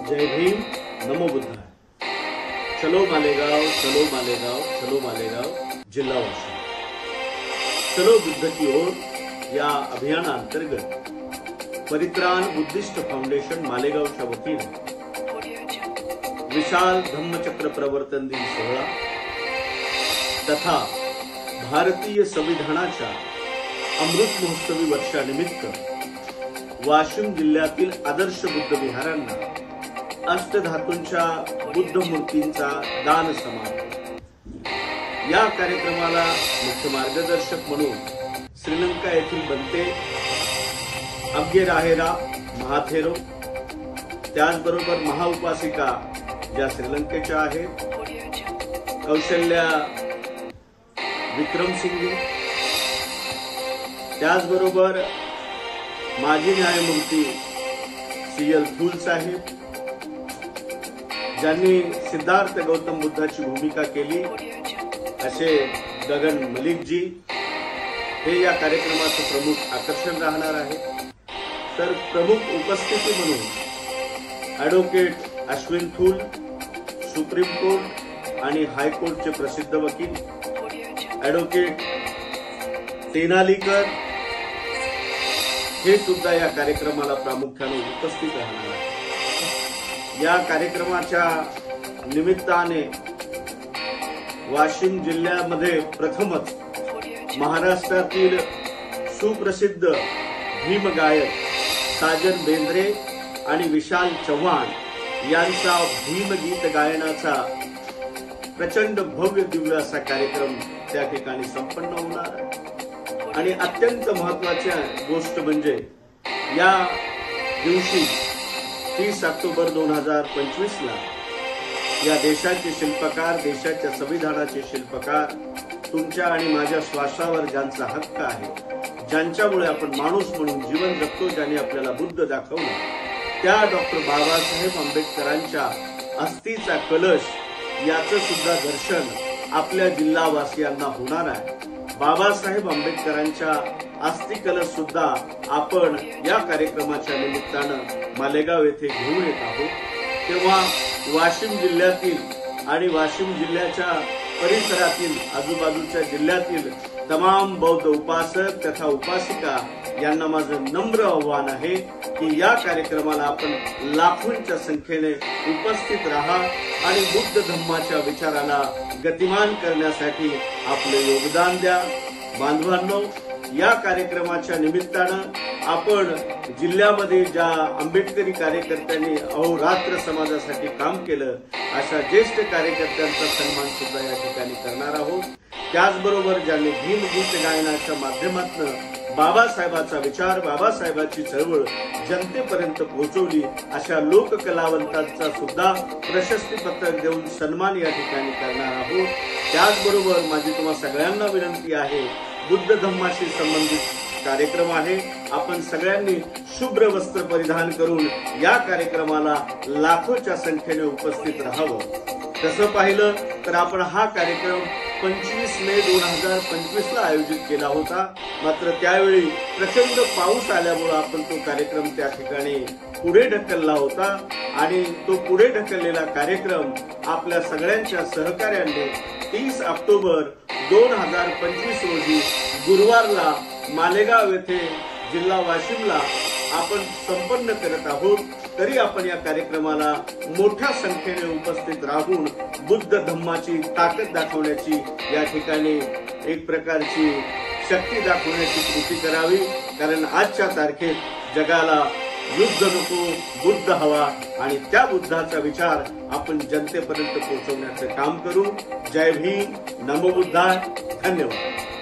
जय भीम, नमो बुद्धाय। चलो मालेगाव, चलो मालेगाव, चलो मालेगाव, जिल्हा वाशिम। चलो बुद्ध की ओर या अभियानांतर्गत परित्राण बुद्धिस्ट फाउंडेशन मालेगावच्या वतीने विशाल धम्मचक्र प्रवर्तन दिन सोहळा तथा भारतीय संविधानाच्या अमृत महोत्सवी वर्षानिमित्त वाशिम जिल्ह्यातील आदर्श बुद्ध विहारांना अष्टधातूंच्या बुद्ध मूर्तींचा दान समारंभ। या कार्यक्रमाला मुख्य मार्गदर्शक म्हणून श्रीलंका येथील बनते अग्गेराहेरा महाथेरो, त्याचबरोबर महाउपासिका ज्या श्रीलंकेच्या आहेत, कौशल्या विक्रमसिंघे, त्याचबरोबर माजी न्यायमूर्ती CL थूल साहेब, ज्यांनी सिद्धार्थ गौतम बुद्धाची भूमिका केली असे गगन मलिक जी हे या कार्यक्रमाचे प्रमुख आकर्षण राहणार आहे। तर प्रमुख उपस्थिती म्हणून advocate Ashwin Thul, supreme court आणि हायकोर्टचे प्रसिद्ध वकील, ॲडव्होकेट तेनालीकर हे सुद्धा या कार्यक्रमाला प्रामुख्याने उपस्थित राहणार आहे। या कार्यक्रमाच्या निमित्ताने वाशिम जिल्ह्यामध्ये प्रथमच महाराष्ट्रातील सुप्रसिद्ध भीमगायक साजन बेंद्रे आणि विशाल चव्हाण यांचा भीमगीत गायनाचा प्रचंड भव्य दिव्य असा कार्यक्रम त्या ठिकाणी संपन्न होणार आहे। आणि अत्यंत महत्त्वाची गोष्ट म्हणजे या दिवशी 30 ऑक्टोबर 2025 ला या देशाचे शिल्पकार, देशाच्या संविधानाचे शिल्पकार, तुमच्या आणि माझ्या श्वासावर ज्यांचा हक्क आहे, ज्यांच्यामुळे आपण माणूस म्हणून जीवन जगतो, ज्यांनी आपल्याला बुद्ध दाखवला, त्या डॉक्टर बाबासाहेब आंबेडकरांच्या अस्थीचा कलश याचं सुद्धा दर्शन आपल्या जिल्हावासियांना होणार आहे। बाबासाहेब आंबेडकरांच्या अस्थि कलश सुद्धा आपण या कार्यक्रमाच्या निमित्तानं मालेगाव येथे घेऊन येत आहोत। तेव्हा वाशिम जिल्ह्यातील आणि वाशिम जिल्ह्याच्या परिसरातील आजूबाजूच्या जिल्ह्यातील तमाम बौद्ध उपासक तथा उपासिका यांना माझं नम्र आव्हान आहे की या कार्यक्रमाला आपण लाखोंच्या संख्येने उपस्थित राहा आणि बुद्ध धम्माच्या विचाराला गतिमान करण्यासाठी आपले योगदान द्या। बांधवांनो, या कार्यक्रमाच्या निमित्तानं आपण जिल्ह्यामध्ये ज्या आंबेडकरी कार्यकर्त्यांनी अहोरात्र समाजासाठी काम केलं अशा ज्येष्ठ कार्यकर्त्यांचा सन्मान सुद्धा या ठिकाणी करणार आहोत। त्याचबरोबर ज्यांनी भीमगीत गायनाच्या माध्यमातून बाबासाहेबाचा विचार, बाबासाहेबाची चळवळ जनतेपर्यंत पोहोचवली अशा लोककलावंतांचा सुद्धा प्रशस्तीपत्रक देऊन सन्मान या ठिकाणी करणार आहोत। त्याचबरोबर माझी तुम्हा सगळ्यांना विनंती आहे, बुद्ध धम्माशी संबंधित कार्यक्रम आहे, आपण सगळ्यांनी शुभ्र वस्त्र परिधान करून या कार्यक्रमाला लाखोच्या संख्येने उपस्थित राहावं। तसं पाहिलं तर आपण हा कार्यक्रम 25 मे 2025 ला आयोजित केला होता, मात्र त्यावेळी प्रचंड पाऊस आल्यामुळे आपण तो कार्यक्रम त्या ठिकाणी पुढे ढकलला होता आणि तो पुढे ढकललेला कार्यक्रम आपल्या सगळ्यांच्या सहकार्याने 30 ऑक्टोबर 2025 रोजी गुरुवारला मालेगाव येथे जिल्हा वाशिमला आपण संपन्न करत आहोत। तरी आपण या कार्यक्रमाला मोठ्या संख्येने उपस्थित राहून बुद्ध धम्माची ताकद दाखवण्याची, या ठिकाणी एक प्रकारची शक्ती दाखवण्याची कृती करावी। कारण आजच्या तारखेत जगाला युद्ध नको, बुद्ध हवा आणि त्या बुद्धाचा विचार आपण जनतेपर्यंत पोहोचवण्याचं काम करू। जय भीम, नमो बुद्धाय, धन्यवाद।